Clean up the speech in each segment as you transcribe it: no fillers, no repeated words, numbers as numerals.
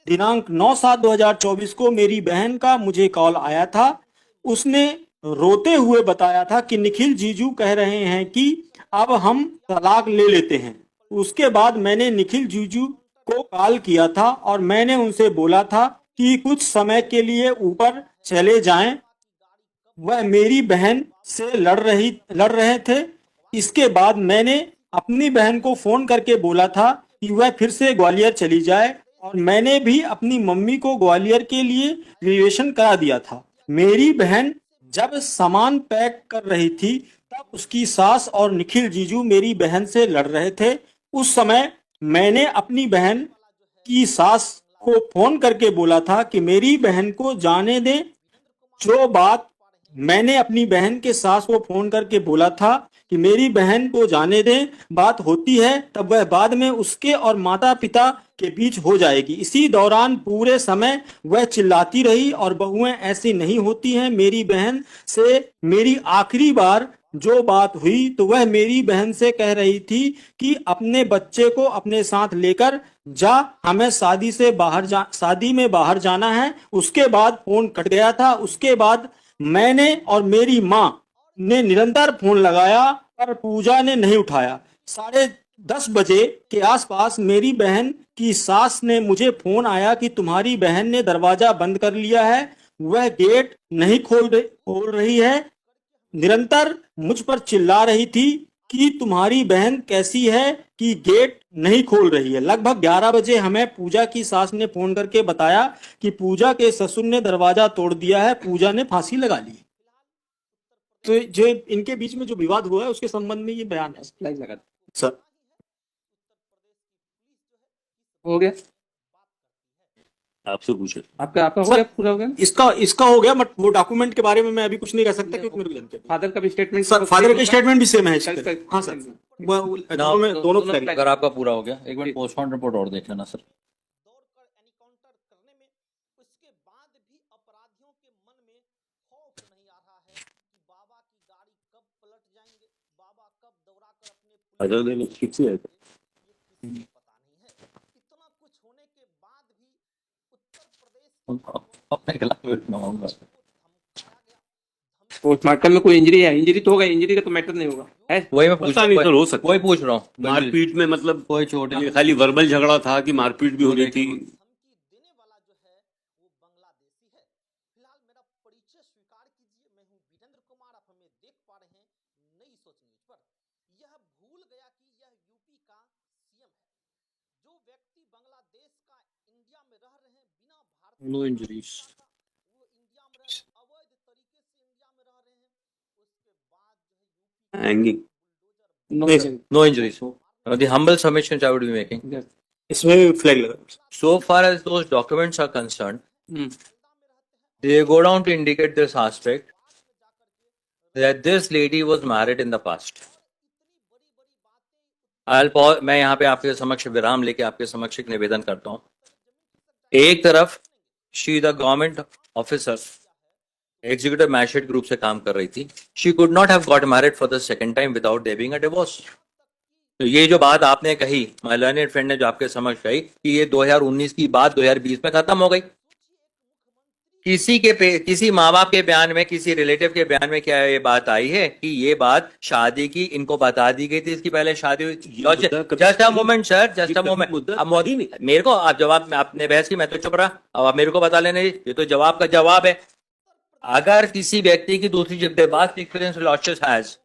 दिनांक 9/7/2024 को मेरी बहन का मुझे कॉल आया था। उसने रोते हुए बताया था कि निखिल जीजू कह रहे हैं कि अब हम तलाक ले लेते हैं। उसके बाद मैंने निखिल जीजू को कॉल किया था और मैंने उनसे बोला था कि कुछ समय के लिए ऊपर चले जाएं। वह मेरी बहन से लड़ रहे थे। इसके बाद मैंने अपनी बहन को फोन करके बोला था कि वह फिर से ग्वालियर चली जाए और मैंने भी अपनी मम्मी को ग्वालियर के लिए रिजर्वेशन करा दिया था। मेरी बहन जब सामान पैक कर रही थी तब उसकी सास और निखिल जीजू मेरी बहन से लड़ रहे थे। उस समय मैंने अपनी बहन की सास को फोन करके बोला था कि मेरी बहन को जाने दें। जो बात मैंने अपनी बहन के सास को फोन करके बोला था कि मेरी बहन को जाने दें, बात होती है तब वह बाद में उसके और माता पिता के बीच हो जाएगी। इसी दौरान पूरे समय वह चिल्लाती रही और बहुएं ऐसी नहीं होती हैं। मेरी बहन से मेरी आखिरी बार जो बात हुई तो वह मेरी बहन से कह रही थी कि अपने बच्चे को अपने साथ लेकर जा, हमें शादी में बाहर जाना है। उसके बाद फोन कट गया था। उसके बाद मैंने और मेरी माँ ने निरंतर फोन लगाया पर पूजा ने नहीं उठाया। 10:30 बजे के आसपास मेरी बहन की सास ने मुझे फोन आया कि तुम्हारी बहन ने दरवाजा बंद कर लिया है, वह गेट नहीं खोल रही है। निरंतर मुझ पर चिल्ला रही थी कि तुम्हारी बहन कैसी है कि गेट नहीं खोल रही है। लगभग 11 बजे हमें पूजा की सास ने फोन करके बताया कि पूजा के ससुर ने दरवाजा तोड़ दिया है, पूजा ने फांसी लगा ली। तो जो इनके बीच में जो विवाद हुआ है उसके संबंध में ये बयान है। लाइव लगा सर। हो गया आपसे पूछे आपका हो गया, पूरा हो गया। इसका हो गया, बट वो डॉक्यूमेंट के बारे में मैं अभी कुछ नहीं कह सकता क्योंकि मेरे को जानते हैं। फादर का भी स्टेटमेंट, सर फादर का स्टेटमेंट भी सेम है। हाँ सर, दोनों अगर आपका पूरा हो गया, एक मिनट पोस्टमार्टम रिपोर्ट और देख लेना सर। पोस्टमार्टम में कोई इंजरी है? इंजरी तो होगा, इंजरी का तो मैटर नहीं होगा है। वही मैं पूछ पता नहीं, सर हो सकता वही पूछ रहा हूँ। मारपीट में मतलब कोई चोट ये खाली वर्बल झगड़ा था कि मारपीट भी हो रही थी? No injuries. Hanging, No injuries. The humble submissions I would be making. इसमें फ्लैग लगा। So far as those documents are concerned, they go down to indicate this aspect that this lady was married in the past. मैं यहाँ पे आपके समक्ष विराम लेके आपके समक्ष एक निवेदन करता हूँ। एक तरफ she the government officer executive magistrate group से काम कर रही थी। She could not have got married for the second time without their being a divorce. तो ये जो बात आपने कही, माय लर्नेड फ्रेंड ने जो आपके समक्ष कही कि ये 2019 की बात 2020 में खत्म हो गई। किसी माँ बाप के बयान में, किसी रिलेटिव के बयान में क्या ये बात आई है कि ये बात शादी की इनको बता दी गई थी, इसकी पहले शादी हुई थी? Just a moment sir, just a moment. अब मोदी मेरे को आप जवाब, आपने बहस की, मैं तो चुप रहा, अब आप मेरे को बता लेने, ये तो जवाब का जवाब है। अगर किसी व्यक्ति की दूसरी बात एक्सपीरियंस लॉसेस हैज,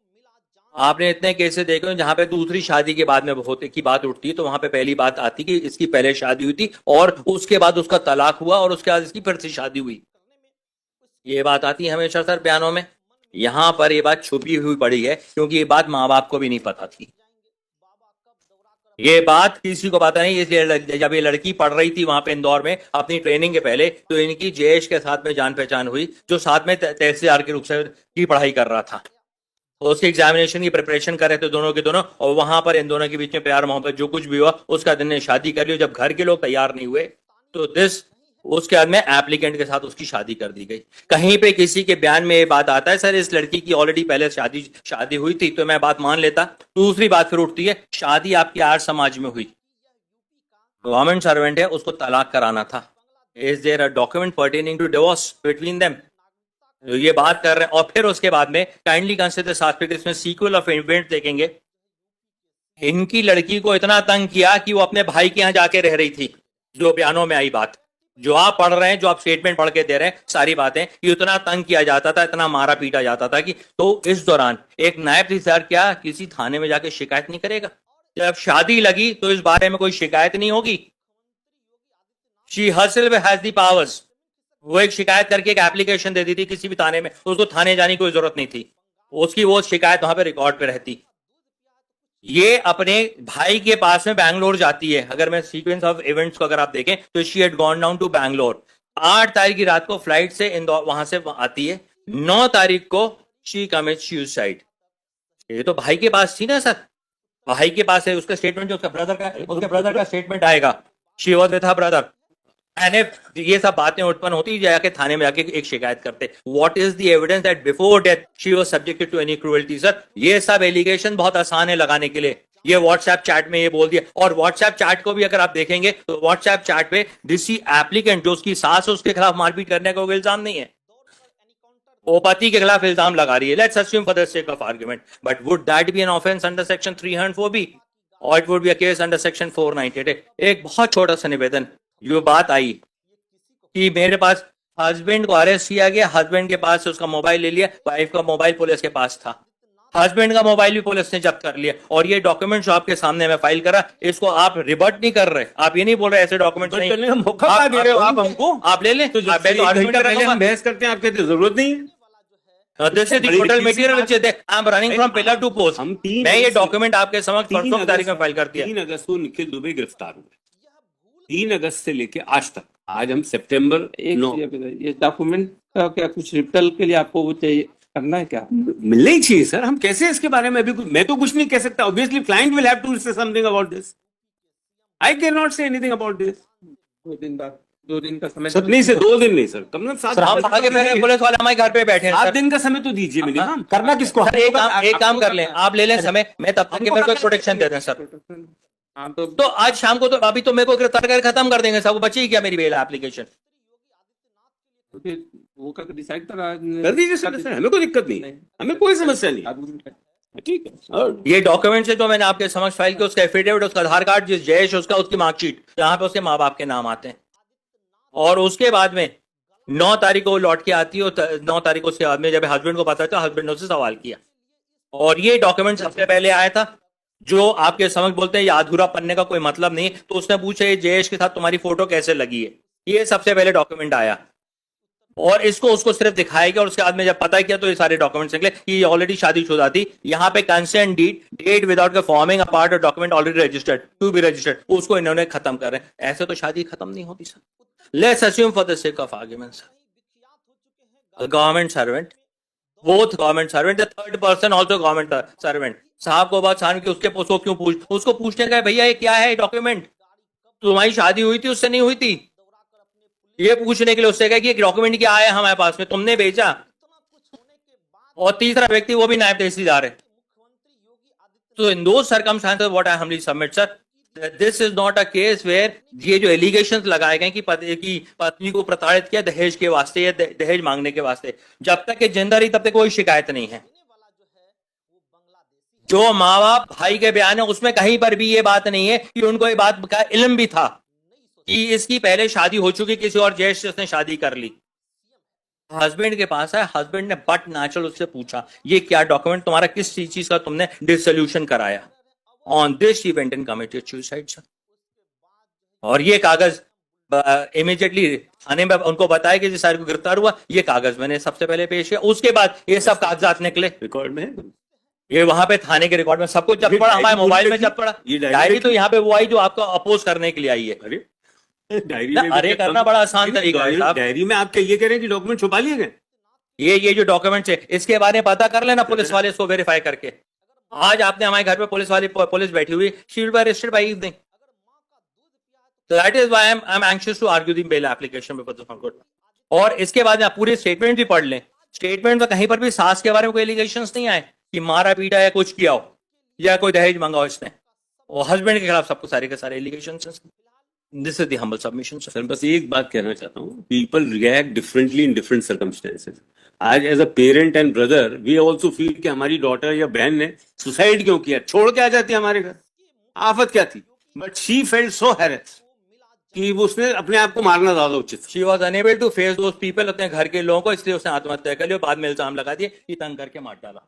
आपने इतने केसेस देखे हैं जहां पे दूसरी शादी के बाद में होते की बात उठती है तो वहां पे पहली बात आती कि इसकी पहले शादी हुई थी और उसके बाद उसका तलाक हुआ और उसके बाद इसकी फिर से शादी हुई। ये बात आती है हमेशा सर बयानों में। यहां पर ये बात छुपी हुई पड़ी है क्योंकि ये बात माँ बाप को भी नहीं पता थी। ये बात किसी को पता नहीं, इसलिए जब ये लड़की पढ़ रही थी वहां पे इंदौर में अपनी ट्रेनिंग के पहले, तो इनकी जयेश के साथ में जान पहचान हुई जो साथ में तहसीलदार के रूप से की पढ़ाई कर रहा था। तो उसके एग्जामिनेशन की प्रिपरेशन कर रहे थे दोनों के दोनों, और वहां पर इन दोनों के बीच में प्यार मोहब्बत जो कुछ भी हुआ उसका दिन ने शादी कर ली। जब घर के लोग तैयार नहीं हुए तो उसके बाद में एप्लीकेंट के साथ उसकी शादी कर दी गई। कहीं पे किसी के बयान में ये बात आता है सर इस लड़की की ऑलरेडी पहले शादी हुई थी, तो मैं बात मान लेता। दूसरी बात फिर उठती है, शादी आपकी आर्य समाज में हुई, गवर्नमेंट सर्वेंट है, उसको तलाक कराना था, is there a document pertaining to divorce between them? ये बात कर रहे हैं। और फिर उसके बाद में काइंडली कंसीडर साथ इसमें सीक्वल ऑफ इवेंट देखेंगे। इनकी लड़की को इतना तंग किया कि वो अपने भाई के यहाँ जाके रह रही थी, जो बयानों में आई बात, जो आप पढ़ रहे हैं, जो आप स्टेटमेंट पढ़ के दे रहे हैं, सारी बातें, ये इतना तंग किया जाता था, इतना मारा पीटा जाता था कि तो इस दौरान एक नायब तहसीलदार क्या किसी थाने में जाके शिकायत नहीं करेगा? जब शादी लगी तो इस बारे में कोई शिकायत नहीं होगी? She herself has the powers. वो एक शिकायत करके एक एप्लीकेशन दे दी थी किसी भी थाने में, उसको थाने जाने की कोई जरूरत नहीं थी, उसकी वो शिकायत वहां पे रिकॉर्ड पे रहती। ये अपने भाई के पास में बैंगलोर जाती है। अगर मैं सीक्वेंस ऑफ इवेंट्स को अगर आप देखें तो she had gone down to Bangalore. 8 तारीख की रात को फ्लाइट से इंदौर वहां से आती है। 9 तारीख को शी कमिट्स सुसाइड। ये तो भाई के पास थी ना सर, भाई के पास है। उसका स्टेटमेंट जो उसके ब्रदर का स्टेटमेंट आएगा, she was with her brother. And if ये सब बातें उत्पन्न होती, जाके थाने में जाके एक शिकायत करते। What is the evidence that before death she was subjected to any cruelty? Sir ये सब एलिगेशन बहुत आसान है लगाने के लिए। ये व्हाट्सएप चैट में ये बोल दिया, और व्हाट्सएप चैट को भी अगर आप देखेंगे तो व्हाट्सएप चैट पे दिसी एप्लीकेंट जो उसकी सास है उसके खिलाफ मारपीट करने का कोई इल्जाम नहीं है, वो पति के खिलाफ इल्जाम लगा रही है। Let's assume for the sake of argument, but would that be an offence under section 304B और it would be a case under section 498? एक बहुत छोटा सा निवेदन, ये बात आई कि मेरे पास हस्बैंड को अरेस्ट किया गया, हस्बैंड के पास से उसका मोबाइल ले लिया, वाइफ का मोबाइल पुलिस के पास था, हस्बैंड का मोबाइल भी पुलिस ने जब्त कर लिया, और ये डॉक्यूमेंट जो आपके सामने मैं फाइल करा, इसको आप रिबर्ट नहीं कर रहे। आप ये नहीं बोल रहे ऐसे डॉक्यूमेंट नहीं, चलने का मौका क्या दे रहे हो आप हमको? आप ले लें। तो जब से 1 घंटा पहले हम बहस करते हैं, आप कहते हैं जरूरत नहीं है। This is the total material which is there. I am running from pillar to post. हम 3 मैं ये डॉक्यूमेंट आपके समक्ष परसों की तारीख में फाइल कर दिया। 3 अगस्त को निखिल दुबे गिरफ्तार हुए। 3 अगस्त से लेके आज तक, आज हम सितंबर 9। ये डॉक्यूमेंट का क्या कुछ रिपटल के लिए आपको वो चाहिए करना है क्या? मिलना ही चाहिए सर। हम कैसे इसके बारे में अभी मैं तो कुछ नहीं कह सकता। Obviously client will have to say something about this. I can not say anything about this. 2 दिन का समय नहीं सर, 2 दिन नहीं सर, कम से कम 7 हम आगे मेरे पुलिस वाले हमारे घर पे बैठे हैं 7 सर। दिन का समय तो दीजिए मिनिमम। करना किसको? सर एक काम कर लें, आप ले लें समय, मैं तब तक के मेरे को प्रोटेक्शन दे दें सर। हाँ तो आज शाम को तो अभी तो मेरे को गिरफ्तार करके खत्म कर देंगे सब, बची क्या मेरी बेल एप्लीकेशन? वो कर डिसाइड कर दीजिए सर, हमें कोई दिक्कत नहीं, हमें कोई समस्या नहीं। ठीक है। और ये डॉक्यूमेंट से जो मैंने आपके समक्ष फाइल किया, उसका एफिडेविट, उसका आधार कार्ड, जिस जयेश उसका, उसकी मार्कशीट जहां पे उसके माँ बाप के नाम आते हैं, और उसके बाद में 9 तारीख को लौट के आती है। और 9 तारीख को उसके बाद में जब हस्बैंड को पता था, हस्बैंड ने उससे सवाल किया, और ये डॉक्यूमेंट सबसे पहले आया था। जो आपके समझ बोलते हैं ये अधूरा पन्ने का कोई मतलब नहीं, तो उसने पूछा ये जयेश के साथ तुम्हारी फोटो कैसे लगी है? ये सबसे पहले डॉक्यूमेंट आया, और इसको उसको सिर्फ दिखाया गया, और उसके बाद में जब पता किया तो ये सारे डॉक्यूमेंट्स निकले कि ये ऑलरेडी शादीशुदा थी। यहाँ पे consent deed date without forming a part of document already registered to be registered, उसको इन्होंने खत्म कर रहे हैं। ऐसे तो शादी खत्म नहीं होती sir. Let's assume for the sake of argument sir, government servant, both government servant, the third person also government servant, साहब को बात साहब की उसको क्यों उसको पूछने का भैया ये क्या है डॉक्यूमेंट, तुम्हारी शादी हुई थी उससे नहीं हुई थी? ये पूछने के लिए उससे कहा कि डॉक्यूमेंट क्या आया हमारे पास में, तुमने भेजा। और तीसरा व्यक्ति वो भी नायब तहसीलदार है। तो इन दो circumstances what I humbly submit sir, this is not a case where ये जो एलिगेशंस लगाए गए कि पत्नी को प्रताड़ित किया दहेज के वास्ते या दहेज मांगने के वास्ते, जब तक ये जिंदा रही तब तक कोई शिकायत नहीं है। जो माँ बाप भाई के बयान है उसमें कहीं पर भी ये बात नहीं है कि उनको ये बात का इल्म भी था कि इसकी पहले शादी हो चुकी, किसी और जैश से उसने शादी कर ली। हस्बैंड के पास है, हस्बैंड ने बट नेचुरल उससे पूछा ये क्या डॉक्यूमेंट तुम्हारा, किस चीज का तुमने डिसोल्यूशन कराया? On this she went and committed suicide sir. और ये कागज इमीडिएटली थाने में उनको बताया कि जिस को गिरफ्तार हुआ, ये कागज मैंने सबसे पहले पेश किया। उसके बाद ये सब कागजात निकले रिकॉर्ड में, ये वहां पे थाने के रिकॉर्ड में सब कुछ जब पड़ा, हमारे मोबाइल में जब पड़ा। ये डायरी तो यहाँ पे वो आई जो आपको अपोज करने के लिए आई है। डायरी में अरे करना बड़ा आसान तरीका है साहब। डायरी में आप क्या ये कह रहे हैं कि डॉक्यूमेंट छुपा लिए गए? ये जो डॉक्यूमेंट है इसके बारे में पता कर लेना पुलिस वाले, इसको वेरीफाई करके। आज आपने हमारे घर पे पुलिस बैठी हुई, she will be arrested by evening. So that is why I'm anxious to argue the bail application before the court. और इसके बाद आप पूरे स्टेटमेंट भी पढ़ लें। स्टेटमेंट में कहीं पर भी सास के बारे में कोई एलिगेशंस नहीं आए कि मारा पीटा या कुछ किया हो या कोई दहेज मंगा हो इसने। और हस्बैंड के खिलाफ सबको सारे के सारे एलिगेशंस हैं। This is the humble submission, sir. Sir बस एक बात कहना चाहता हूँ, people react differently in different circumstances. आज as a parent and brother we also feel कि हमारी डॉटर या बहन ने सुसाइड क्यों किया, छोड़ के आ जाती हमारे घर, आफत क्या थी. But she felt so harass कि उसने अपने आप को मारना ज्यादा उचित था. She was unable to face those people, अपने घर के लोगों को, इसलिए उसने आत्महत्या कर ली और बाद में इल्जाम लगा दिए कि तंग करके मार डाला.